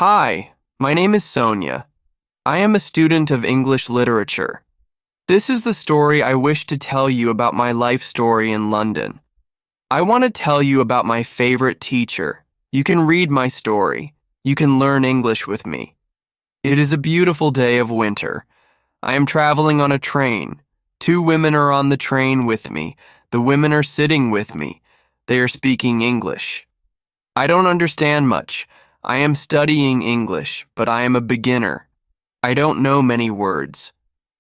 Hi, my name is Sonia. I am a student of English literature. This is the story I wish to tell you about my life story in London. I want to tell you about my favorite teacher. You can read my story. You can learn English with me. It is a beautiful day of winter. I am traveling on a train. Two women are on the train with me. The women are sitting with me. They are speaking English. I don't understand much. I am studying English, but I am a beginner. I don't know many words.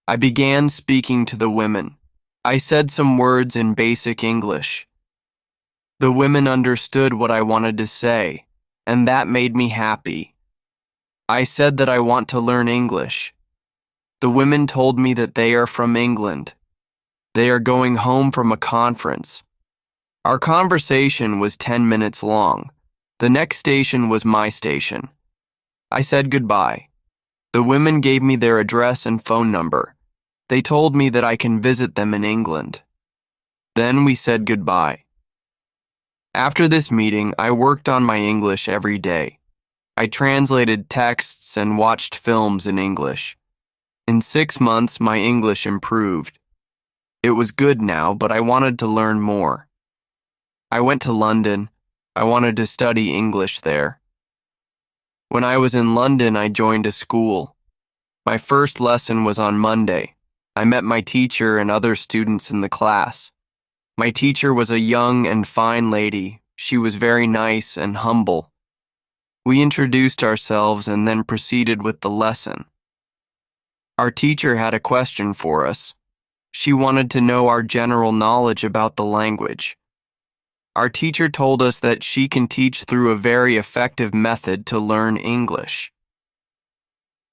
I began speaking to the women. I said some words in basic English. The women understood what I wanted to say, and that made me happy. I said that I want to learn English. The women told me that they are from England. They are going home from a conference. Our conversation was 10 minutes long. The next station was my station. I said goodbye. The women gave me their address and phone number. They told me that I can visit them in England. Then we said goodbye. After this meeting, I worked on my English every day. I translated texts and watched films in English. In 6 months, my English improved. It was good now, but I wanted to learn more. I went to London. I wanted to study English there. When I was in London, I joined a school. My first lesson was on Monday. I met my teacher and other students in the class. My teacher was a young and fine lady. She was very nice and humble. We introduced ourselves and then proceeded with the lesson. Our teacher had a question for us. She wanted to know our general knowledge about the language. Our teacher told us that she can teach through a very effective method to learn English.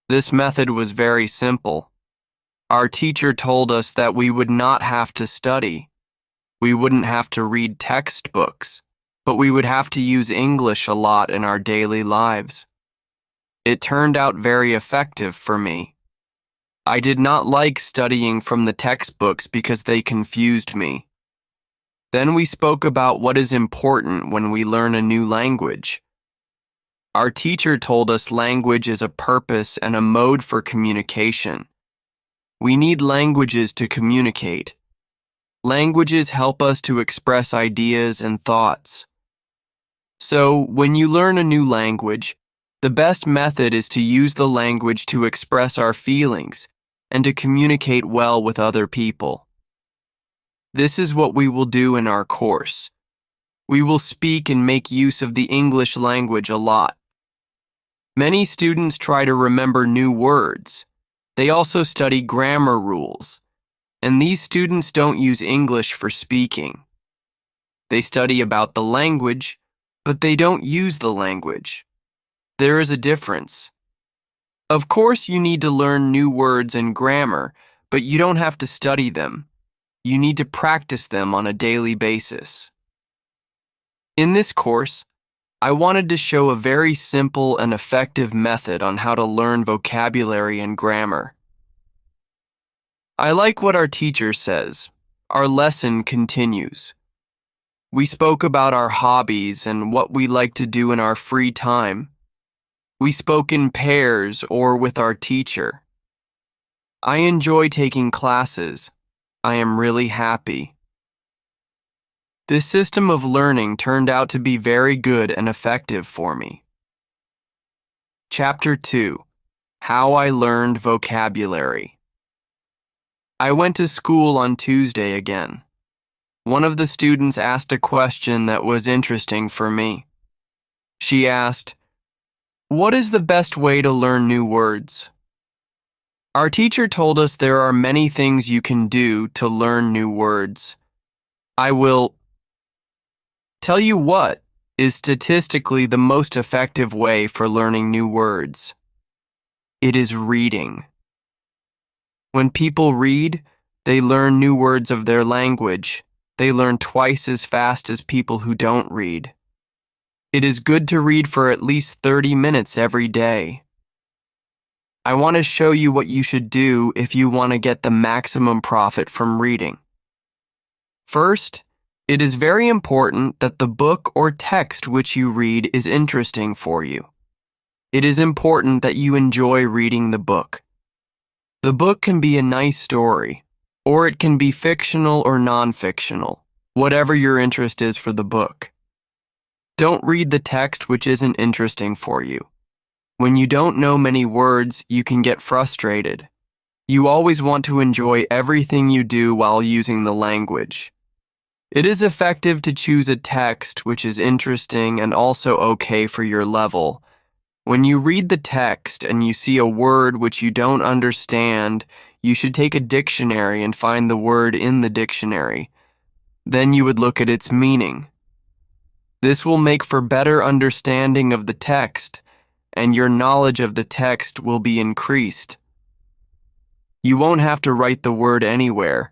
This method was very simple. Our teacher told us that we would not have to study. We wouldn't have to read textbooks, but we would have to use English a lot in our daily lives. It turned out very effective for me. I did not like studying from the textbooks because they confused me. Then we spoke about what is important when we learn a new language. Our teacher told us language is a purpose and a mode for communication. We need languages to communicate. Languages help us to express ideas and thoughts. So, when you learn a new language, the best method is to use the language to express our feelings and to communicate well with other people. This is what we will do in our course. We will speak and make use of the English language a lot. Many students try to remember new words. They also study grammar rules. And these students don't use English for speaking. They study about the language, but they don't use the language. There is a difference. Of course, you need to learn new words and grammar, but you don't have to study them. You need to practice them on a daily basis. In this course, I wanted to show a very simple and effective method on how to learn vocabulary and grammar. I like what our teacher says. Our lesson continues. We spoke about our hobbies and what we like to do in our free time. We spoke in pairs or with our teacher. I enjoy taking classes. I am really happy. This system of learning turned out to be very good and effective for me. Chapter 2. How I Learned Vocabulary. I went to school on Tuesday again. One of the students asked a question that was interesting for me. She asked, "What is the best way to learn new words?" Our teacher told us there are many things you can do to learn new words. I will tell you what is statistically the most effective way for learning new words. It is reading. When people read, they learn new words of their language. They learn twice as fast as people who don't read. It is good to read for at least 30 minutes every day. I want to show you what you should do if you want to get the maximum profit from reading. First, it is very important that the book or text which you read is interesting for you. It is important that you enjoy reading the book. The book can be a nice story, or it can be fictional or non-fictional, whatever your interest is for the book. Don't read the text which isn't interesting for you. When you don't know many words, you can get frustrated. You always want to enjoy everything you do while using the language. It is effective to choose a text which is interesting and also okay for your level. When you read the text and you see a word which you don't understand, you should take a dictionary and find the word in the dictionary. Then you would look at its meaning. This will make for better understanding of the text, and your knowledge of the text will be increased. You won't have to write the word anywhere.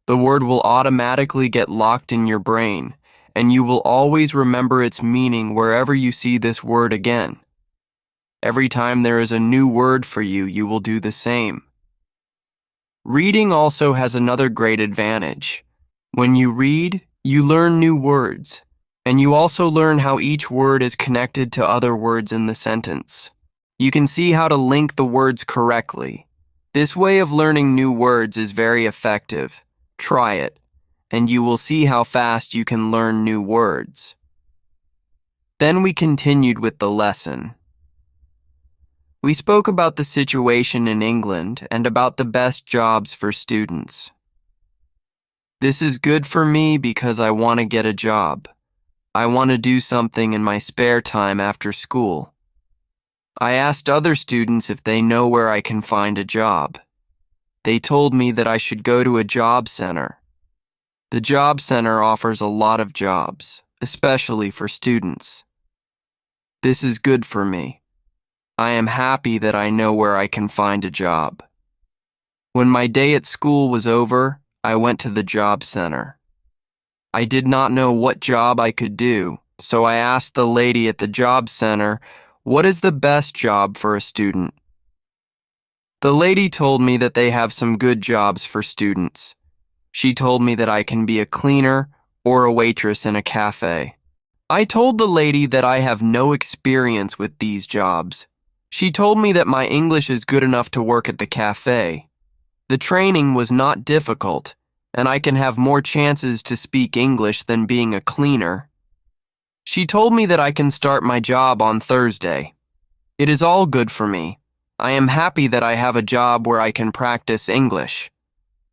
The word will automatically get locked in your brain, and you will always remember its meaning wherever you see this word again. Every time there is a new word for you, you will do the same. Reading also has another great advantage. When you read, you learn new words, and you also learn how each word is connected to other words in the sentence. You can see how to link the words correctly. This way of learning new words is very effective. Try it, and you will see how fast you can learn new words. Then we continued with the lesson. We spoke about the situation in England and about the best jobs for students. This is good for me because I want to get a job. I want to do something in my spare time after school. I asked other students if they know where I can find a job. They told me that I should go to a job center. The job center offers a lot of jobs, especially for students. This is good for me. I am happy that I know where I can find a job. When my day at school was over, I went to the job center. I did not know what job I could do, so I asked the lady at the job center, "What is the best job for a student?" The lady told me that they have some good jobs for students. She told me that I can be a cleaner or a waitress in a cafe. I told the lady that I have no experience with these jobs. She told me that my English is good enough to work at the cafe. The training was not difficult, and I can have more chances to speak English than being a cleaner. She told me that I can start my job on Thursday. It is all good for me. I am happy that I have a job where I can practice English.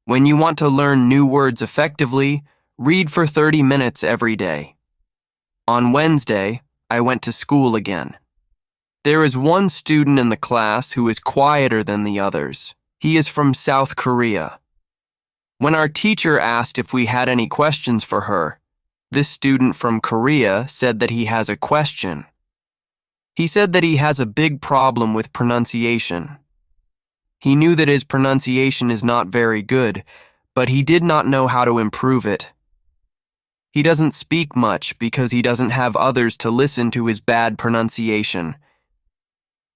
When you want to learn new words effectively, read for 30 minutes every day. On Wednesday, I went to school again. There is one student in the class who is quieter than the others. He is from South Korea. When our teacher asked if we had any questions for her, this student from Korea said that he has a question. He said that he has a big problem with pronunciation. He knew that his pronunciation is not very good, but he did not know how to improve it. He doesn't speak much because he doesn't have others to listen to his bad pronunciation.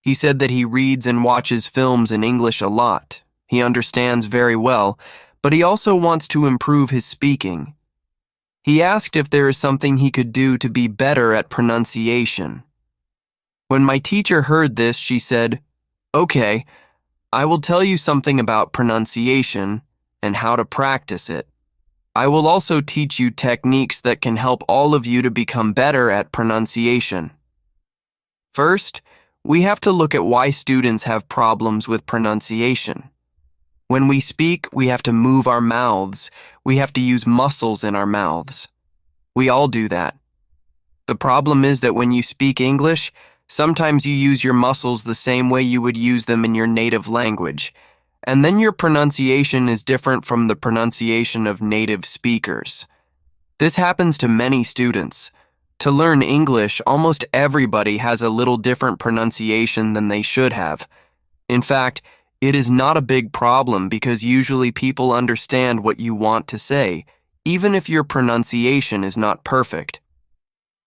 He said that he reads and watches films in English a lot. He understands very well, but he also wants to improve his speaking. He asked if there is something he could do to be better at pronunciation. When my teacher heard this, she said, "Okay, I will tell you something about pronunciation and how to practice it. I will also teach you techniques that can help all of you to become better at pronunciation. First, we have to look at why students have problems with pronunciation. When we speak, we have to move our mouths. We have to use muscles in our mouths. We all do that. The problem is that when you speak English, sometimes you use your muscles the same way you would use them in your native language, and then your pronunciation is different from the pronunciation of native speakers. This happens to many students. To learn English, almost everybody has a little different pronunciation than they should have. In fact, it is not a big problem because usually people understand what you want to say, even if your pronunciation is not perfect.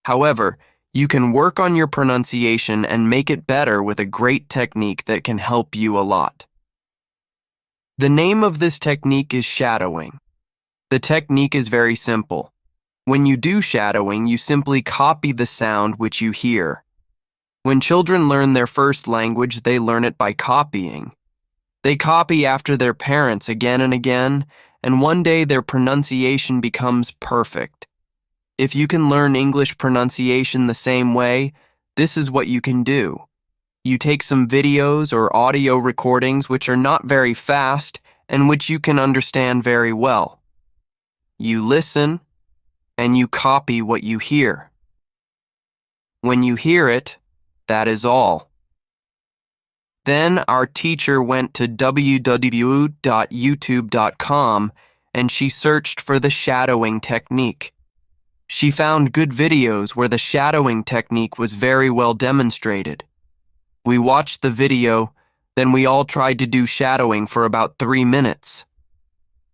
However, you can work on your pronunciation and make it better with a great technique that can help you a lot. The name of this technique is shadowing. The technique is very simple. When you do shadowing, you simply copy the sound which you hear. When children learn their first language, they learn it by copying. They copy after their parents again and again, and one day their pronunciation becomes perfect. If you can learn English pronunciation the same way, this is what you can do. You take some videos or audio recordings which are not very fast and which you can understand very well. You listen, and you copy what you hear. When you hear it, that is all. Then our teacher went to www.youtube.com and she searched for the shadowing technique. She found good videos where the shadowing technique was very well demonstrated. We watched the video, then we all tried to do shadowing for about 3 minutes.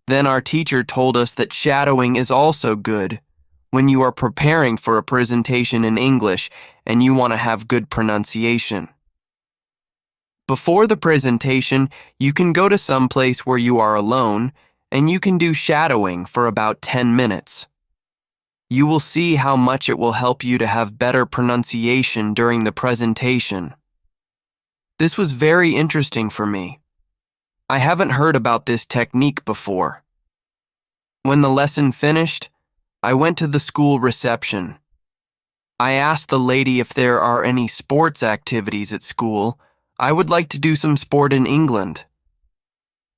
Then our teacher told us that shadowing is also good when you are preparing for a presentation in English and you want to have good pronunciation. Before the presentation, you can go to some place where you are alone and you can do shadowing for about 10 minutes. You will see how much it will help you to have better pronunciation during the presentation. This was very interesting for me. I haven't heard about this technique before. When the lesson finished, I went to the school reception. I asked the lady if there are any sports activities at school. I would like to do some sport in England.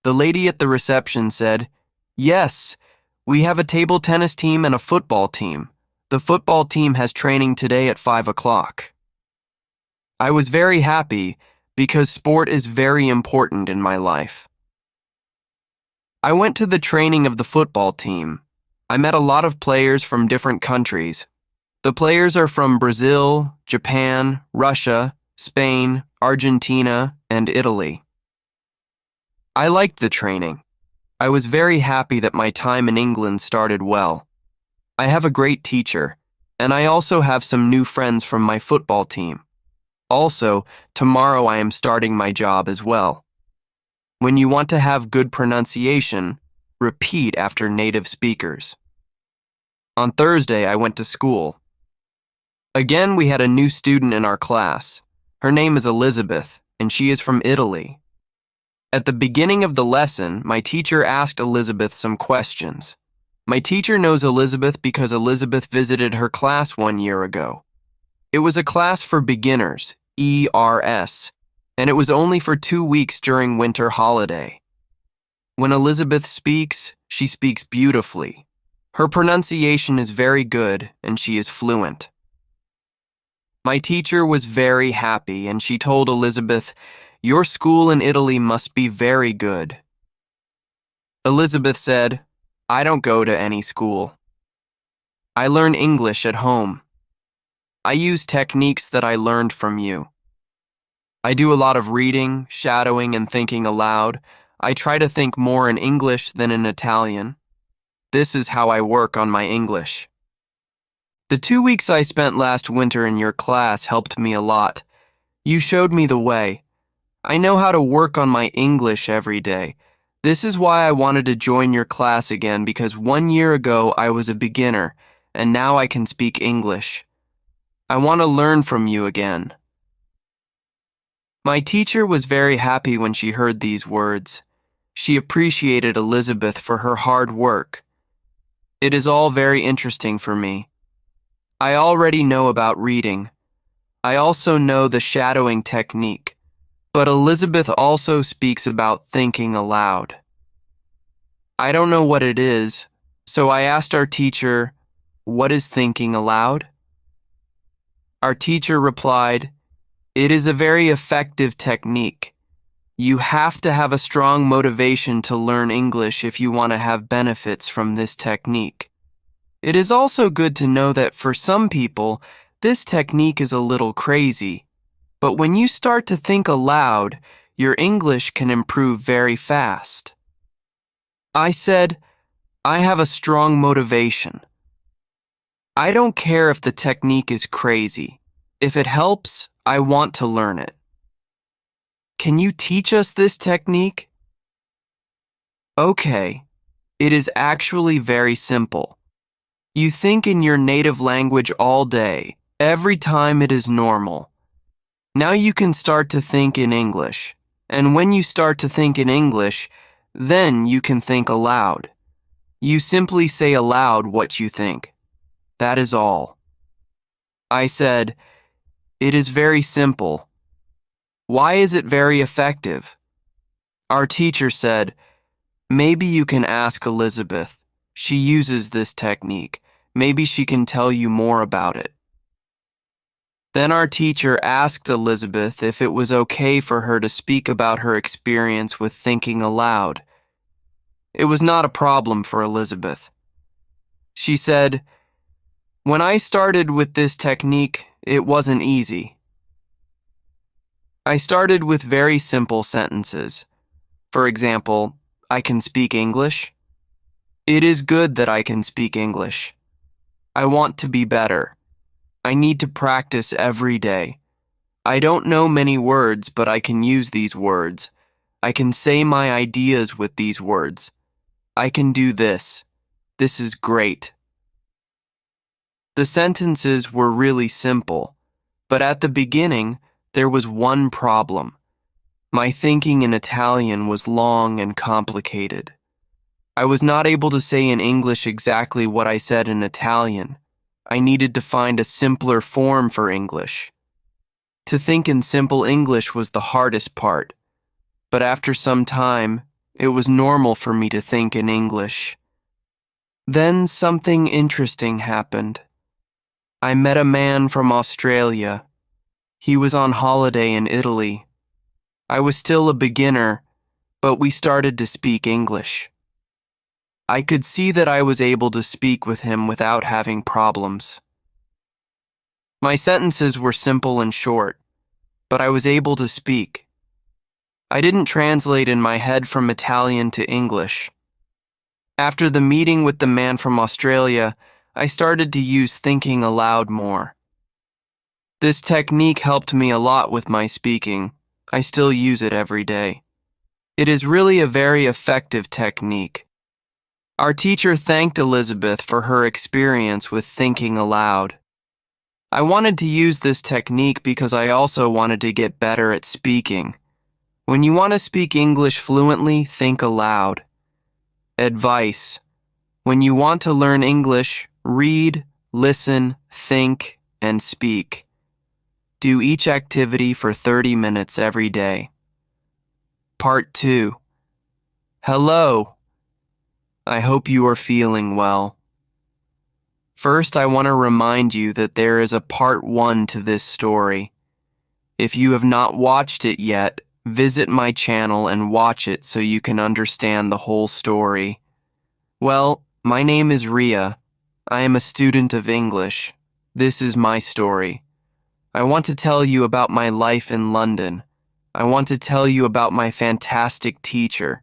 The lady at the reception said, "Yes, we have a table tennis team and a football team. The football team has training today at 5 o'clock. I was very happy because sport is very important in my life. I went to the training of the football team. I met a lot of players from different countries. The players are from Brazil, Japan, Russia, Spain, Argentina, and Italy. I liked the training. I was very happy that my time in England started well. I have a great teacher, and I also have some new friends from my football team. Also, tomorrow I am starting my job as well. When you want to have good pronunciation, repeat after native speakers." On Thursday, I went to school. Again, we had a new student in our class. Her name is Elizabeth, and she is from Italy. At the beginning of the lesson, my teacher asked Elizabeth some questions. My teacher knows Elizabeth because Elizabeth visited her class 1 year ago. It was a class for beginners, ERS, and it was only for 2 weeks during winter holiday. When Elizabeth speaks, she speaks beautifully. Her pronunciation is very good, and she is fluent. My teacher was very happy, and she told Elizabeth, "Your school in Italy must be very good." Elizabeth said, "I don't go to any school. I learn English at home. I use techniques that I learned from you. I do a lot of reading, shadowing, and thinking aloud. I try to think more in English than in Italian. This is how I work on my English. The 2 weeks I spent last winter in your class helped me a lot. You showed me the way. I know how to work on my English every day. This is why I wanted to join your class again, because 1 year ago I was a beginner, and now I can speak English. I want to learn from you again." My teacher was very happy when she heard these words. She appreciated Elizabeth for her hard work. It is all very interesting for me. I already know about reading. I also know the shadowing technique, but Elizabeth also speaks about thinking aloud. I don't know what it is, so I asked our teacher, "What is thinking aloud?" Our teacher replied, "It is a very effective technique. You have to have a strong motivation to learn English if you want to have benefits from this technique. It is also good to know that for some people, this technique is a little crazy, but when you start to think aloud, your English can improve very fast." I said, "I have a strong motivation. I don't care if the technique is crazy. If it helps, I want to learn it. Can you teach us this technique?" Okay, it is actually very simple. You think in your native language all day, every time it is normal. Now you can start to think in English. And when you start to think in English, then you can think aloud. You simply say aloud what you think. That is all. I said, "It is very simple." "Why is it very effective?" Our teacher said, "Maybe you can ask Elizabeth. She uses this technique. Maybe she can tell you more about it." Then our teacher asked Elizabeth if it was okay for her to speak about her experience with thinking aloud. It was not a problem for Elizabeth. She said, "When I started with this technique, it wasn't easy. I started with very simple sentences. For example, I can speak English. It is good that I can speak English. I want to be better. I need to practice every day. I don't know many words, but I can use these words. I can say my ideas with these words. I can do this. This is great." The sentences were really simple, but at the beginning, there was one problem. My thinking in Italian was long and complicated. I was not able to say in English exactly what I said in Italian. I needed to find a simpler form for English. To think in simple English was the hardest part, but after some time, it was normal for me to think in English. Then something interesting happened. I met a man from Australia. He was on holiday in Italy. I was still a beginner, but we started to speak English. I could see that I was able to speak with him without having problems. My sentences were simple and short, but I was able to speak. I didn't translate in my head from Italian to English. After the meeting with the man from Australia, I started to use thinking aloud more. This technique helped me a lot with my speaking. I still use it every day. It is really a very effective technique. Our teacher thanked Elizabeth for her experience with thinking aloud. I wanted to use this technique because I also wanted to get better at speaking. When you want to speak English fluently, think aloud. Advice: when you want to learn English, read, listen, think, and speak. Do each activity for 30 minutes every day. Part 2. Hello. I hope you are feeling well. First, I want to remind you that there is a part 1 to this story. If you have not watched it yet, visit my channel and watch it so you can understand the whole story. Well, my name is Ria. I am a student of English. This is my story. I want to tell you about my life in London. I want to tell you about my fantastic teacher.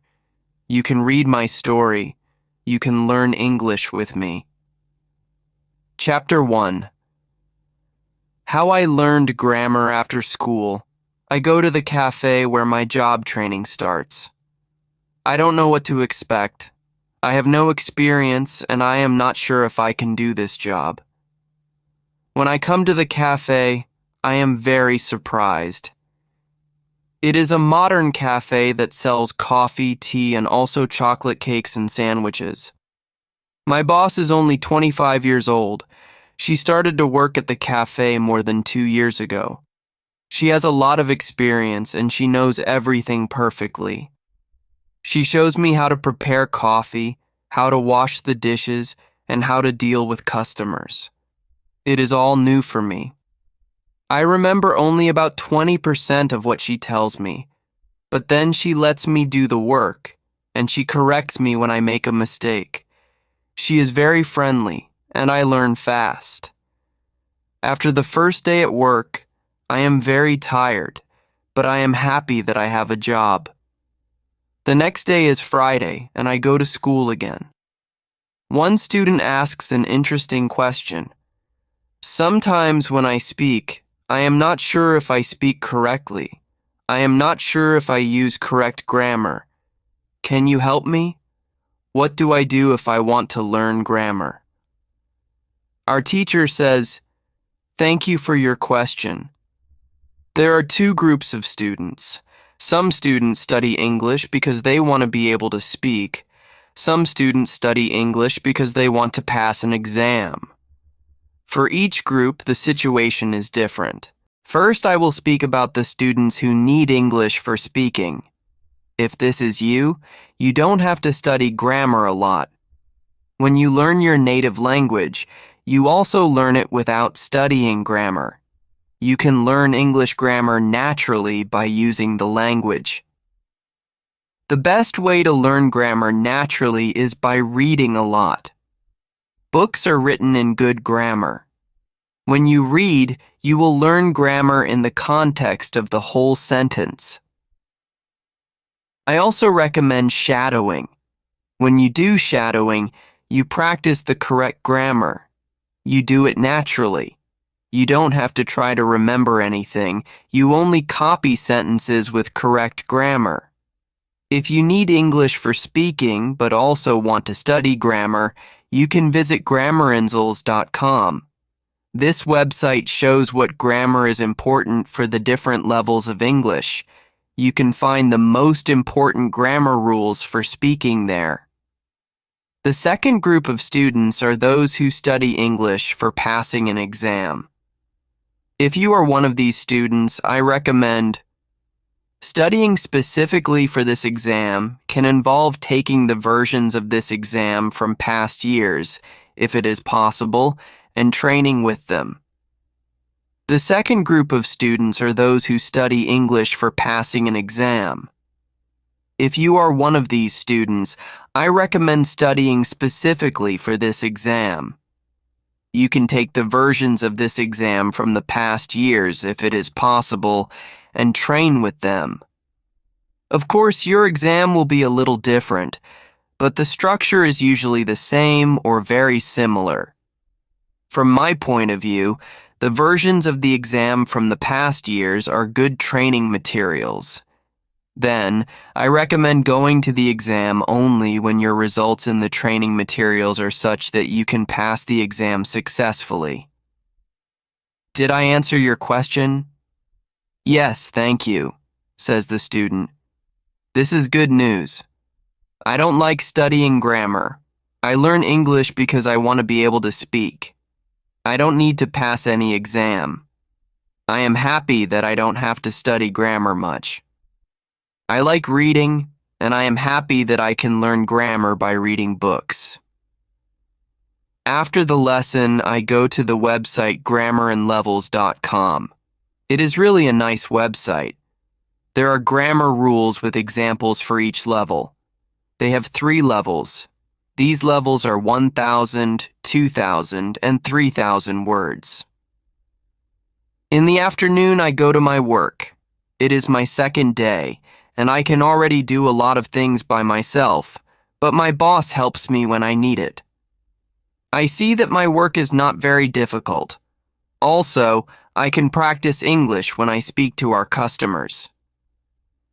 You can read my story. You can learn English with me. Chapter 1. How I learned grammar after school. I go to the cafe where my job training starts. I don't know what to expect. I have no experience and I am not sure if I can do this job. When I come to the cafe, I am very surprised. It is a modern cafe that sells coffee, tea, and also chocolate cakes and sandwiches. My boss is only 25 years old. She started to work at the cafe more than 2 years ago. She has a lot of experience and she knows everything perfectly. She shows me how to prepare coffee, how to wash the dishes, and how to deal with customers. It is all new for me. I remember only about 20% of what she tells me, but then she lets me do the work, and she corrects me when I make a mistake. She is very friendly, and I learn fast. After the first day at work, I am very tired, but I am happy that I have a job. The next day is Friday, and I go to school again. One student asks an interesting question. Sometimes when I speak, I am not sure if I speak correctly. I am not sure if I use correct grammar. Can you help me? What do I do if I want to learn grammar? Our teacher says, "Thank you for your question. There are two groups of students. Some students study English because they want to be able to speak. Some students study English because they want to pass an exam. For each group, the situation is different. First, I will speak about the students who need English for speaking. If this is you, you don't have to study grammar a lot. When you learn your native language, you also learn it without studying grammar. You can learn English grammar naturally by using the language. The best way to learn grammar naturally is by reading a lot. Books are written in good grammar. When you read, you will learn grammar in the context of the whole sentence. I also recommend shadowing. When you do shadowing, you practice the correct grammar. You do it naturally. You don't have to try to remember anything. You only copy sentences with correct grammar. If you need English for speaking but also want to study grammar, you can visit grammarinsels.com. This website shows what grammar is important for the different levels of English. You can find the most important grammar rules for speaking there. The second group of students are those who study English for passing an exam. If you are one of these students, I recommend studying specifically for this exam can involve taking the versions of this exam from past years, if it is possible, and training with them. The second group of students are those who study English for passing an exam. If you are one of these students, I recommend studying specifically for this exam. You can take the versions of this exam from the past years, if it is possible, and train with them. Of course, your exam will be a little different, but the structure is usually the same or very similar. From my point of view, the versions of the exam from the past years are good training materials. Then, I recommend going to the exam only when your results in the training materials are such that you can pass the exam successfully. Did I answer your question? Yes, thank you, says the student. This is good news. I don't like studying grammar. I learn English because I want to be able to speak. I don't need to pass any exam. I am happy that I don't have to study grammar much. I like reading, and I am happy that I can learn grammar by reading books. After the lesson, I go to the website grammarandlevels.com. It is really a nice website. There are grammar rules with examples for each level. They have 3 levels. These levels are 1,000, 2,000, and 3,000 words. In the afternoon, I go to my work. It is my second day, and I can already do a lot of things by myself, but my boss helps me when I need it. I see that my work is not very difficult. Also, I can practice English when I speak to our customers.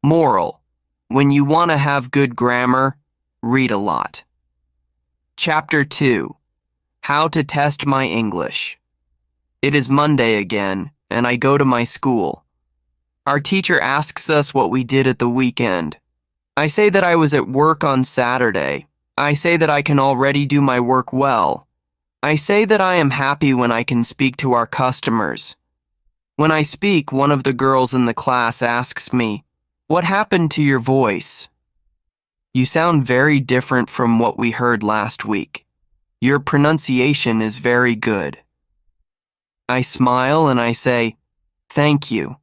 Moral: when you want to have good grammar, read a lot. Chapter 2: How to Test My English. It is Monday again, and I go to my school. Our teacher asks us what we did at the weekend. I say that I was at work on Saturday. I say that I can already do my work well. I say that I am happy when I can speak to our customers. When I speak, one of the girls in the class asks me, "What happened to your voice? You sound very different from what we heard last week. Your pronunciation is very good." I smile and I say, "Thank you."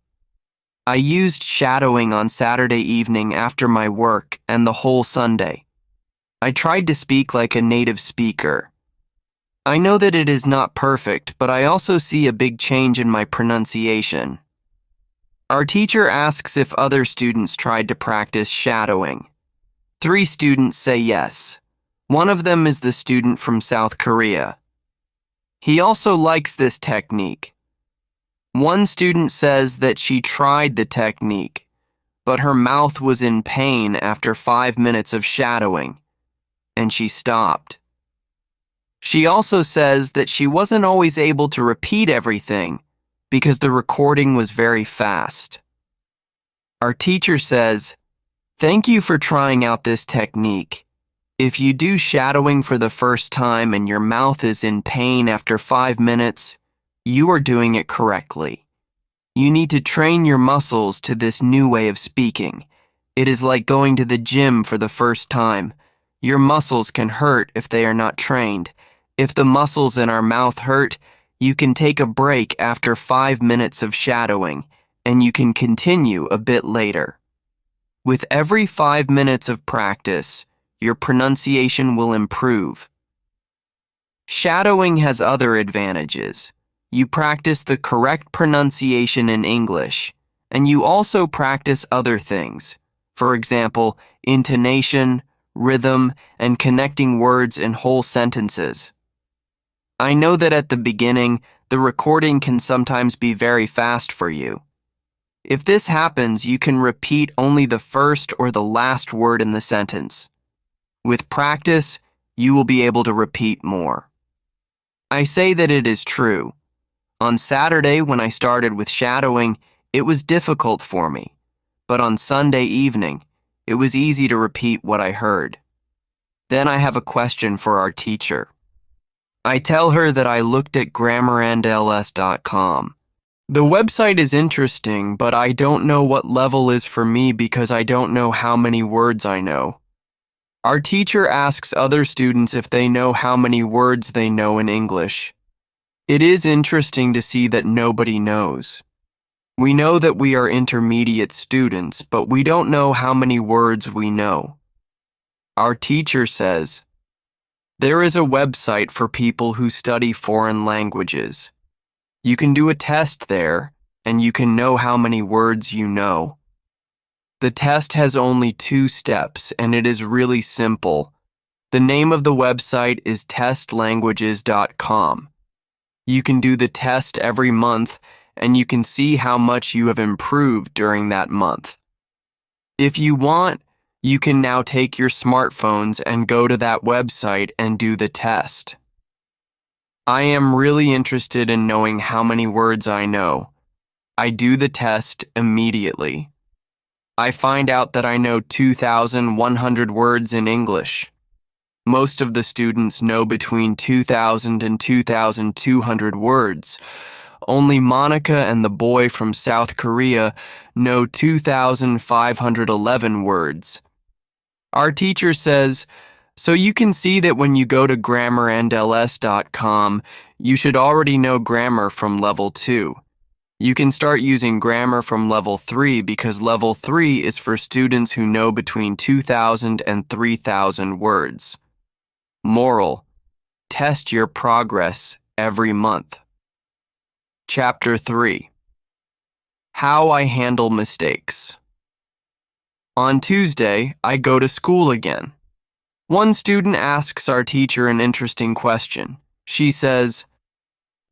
I used shadowing on Saturday evening after my work and the whole Sunday. I tried to speak like a native speaker. I know that it is not perfect, but I also see a big change in my pronunciation. Our teacher asks if other students tried to practice shadowing. 3 students say yes. One of them is the student from South Korea. He also likes this technique. One student says that she tried the technique, but her mouth was in pain after 5 minutes of shadowing, and she stopped. She also says that she wasn't always able to repeat everything, because the recording was very fast. Our teacher says, "Thank you for trying out this technique. If you do shadowing for the first time and your mouth is in pain after 5 minutes, you are doing it correctly. You need to train your muscles to this new way of speaking. It is like going to the gym for the first time. Your muscles can hurt if they are not trained. If the muscles in our mouth hurt, you can take a break after 5 minutes of shadowing, and you can continue a bit later. With every 5 minutes of practice, your pronunciation will improve." Shadowing has other advantages. You practice the correct pronunciation in English, and you also practice other things. For example, intonation, rhythm, and connecting words in whole sentences. I know that at the beginning, the recording can sometimes be very fast for you. If this happens, you can repeat only the first or the last word in the sentence. With practice, you will be able to repeat more. I say that it is true. On Saturday, when I started with shadowing, it was difficult for me, but on Sunday evening, it was easy to repeat what I heard. Then I have a question for our teacher. I tell her that I looked at grammarandls.com. The website is interesting, but I don't know what level is for me because I don't know how many words I know. Our teacher asks other students if they know how many words they know in English. It is interesting to see that nobody knows. We know that we are intermediate students, but we don't know how many words we know. Our teacher says, "There is a website for people who study foreign languages. You can do a test there, and you can know how many words you know. The test has only 2 steps, and it is really simple. The name of the website is testlanguages.com. You can do the test every month, and you can see how much you have improved during that month. If you want, you can now take your smartphones and go to that website and do the test." I am really interested in knowing how many words I know. I do the test immediately. I find out that I know 2,100 words in English. Most of the students know between 2,000 and 2,200 words. Only Monica and the boy from South Korea know 2,511 words. Our teacher says, "So you can see that when you go to grammarandls.com, you should already know grammar from level 2. You can start using grammar from level 3 because level 3 is for students who know between 2,000 and 3,000 words. Moral: test your progress every month." Chapter 3. How I Handle Mistakes. On Tuesday, I go to school again. One student asks our teacher an interesting question. She says,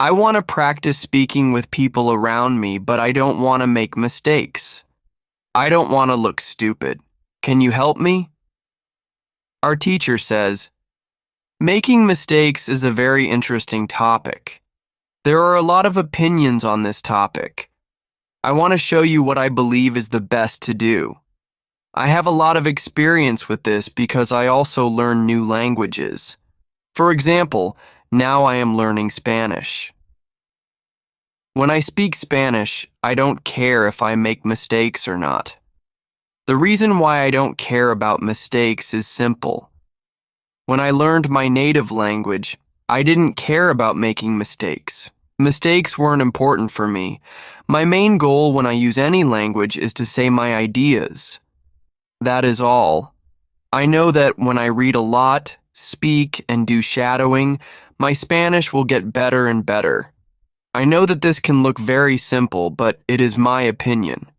"I want to practice speaking with people around me, but I don't want to make mistakes. I don't want to look stupid. Can you help me?" Our teacher says, "Making mistakes is a very interesting topic. There are a lot of opinions on this topic. I want to show you what I believe is the best to do. I have a lot of experience with this because I also learn new languages. For example, now I am learning Spanish. When I speak Spanish, I don't care if I make mistakes or not. The reason why I don't care about mistakes is simple. When I learned my native language, I didn't care about making mistakes. Mistakes weren't important for me. My main goal when I use any language is to say my ideas. That is all. I know that when I read a lot, speak, and do shadowing, my Spanish will get better and better. I know that this can look very simple, but it is my opinion.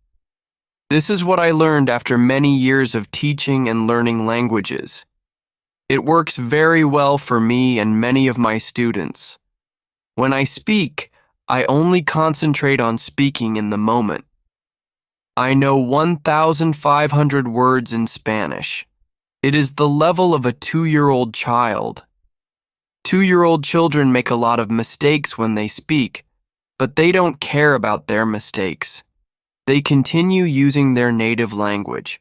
This is what I learned after many years of teaching and learning languages. It works very well for me and many of my students. When I speak, I only concentrate on speaking in the moment. I know 1,500 words in Spanish. It is the level of a 2-year-old child. 2-year-old children make a lot of mistakes when they speak, but they don't care about their mistakes. They continue using their native language.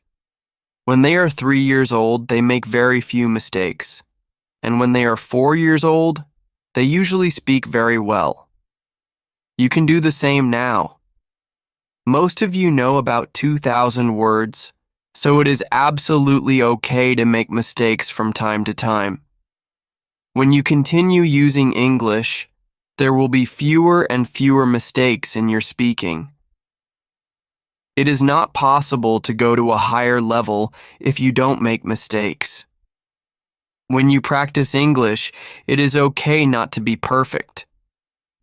When they are 3 years old, they make very few mistakes. And when they are 4 years old, they usually speak very well. You can do the same now. Most of you know about 2,000 words, so it is absolutely okay to make mistakes from time to time. When you continue using English, there will be fewer and fewer mistakes in your speaking. It is not possible to go to a higher level if you don't make mistakes. When you practice English, it is okay not to be perfect.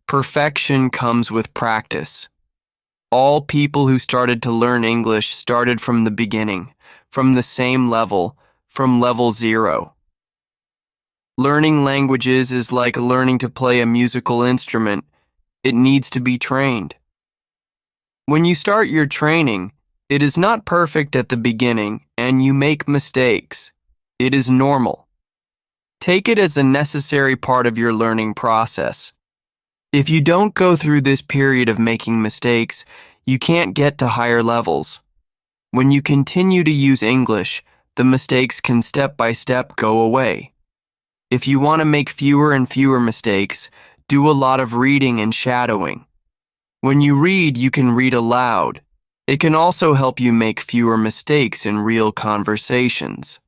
Perfection comes with practice. All people who started to learn English started from the beginning, from the same level, from level 0. Learning languages is like learning to play a musical instrument. It needs to be trained. When you start your training, it is not perfect at the beginning and you make mistakes. It is normal. Take it as a necessary part of your learning process. If you don't go through this period of making mistakes, you can't get to higher levels. When you continue to use English, the mistakes can step by step go away. If you want to make fewer and fewer mistakes, do a lot of reading and shadowing. When you read, you can read aloud. It can also help you make fewer mistakes in real conversations.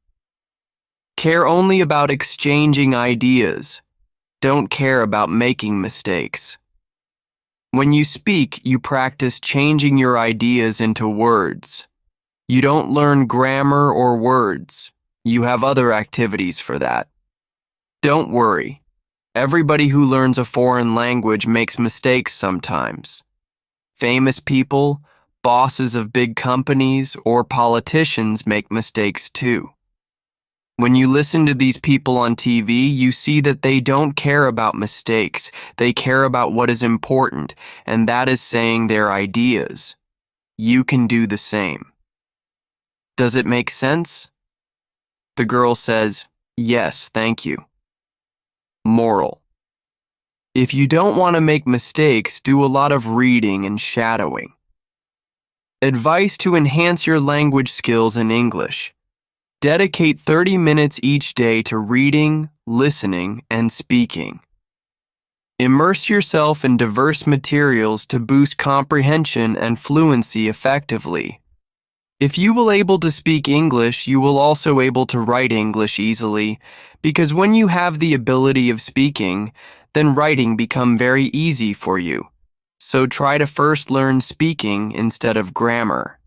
Care only about exchanging ideas. Don't care about making mistakes. When you speak, you practice changing your ideas into words. You don't learn grammar or words. You have other activities for that. Don't worry. Everybody who learns a foreign language makes mistakes sometimes. Famous people, bosses of big companies, or politicians make mistakes too. When you listen to these people on TV, you see that they don't care about mistakes. They care about what is important, and that is saying their ideas. You can do the same. Does it make sense? The girl says, "Yes, thank you." Moral: if you don't want to make mistakes, do a lot of reading and shadowing. Advice to enhance your language skills in English: dedicate 30 minutes each day to reading, listening, and speaking. Immerse yourself in diverse materials to boost comprehension and fluency effectively. If you will able to speak English, you will also able to write English easily, because when you have the ability of speaking, then writing become very easy for you. So try to first learn speaking instead of grammar.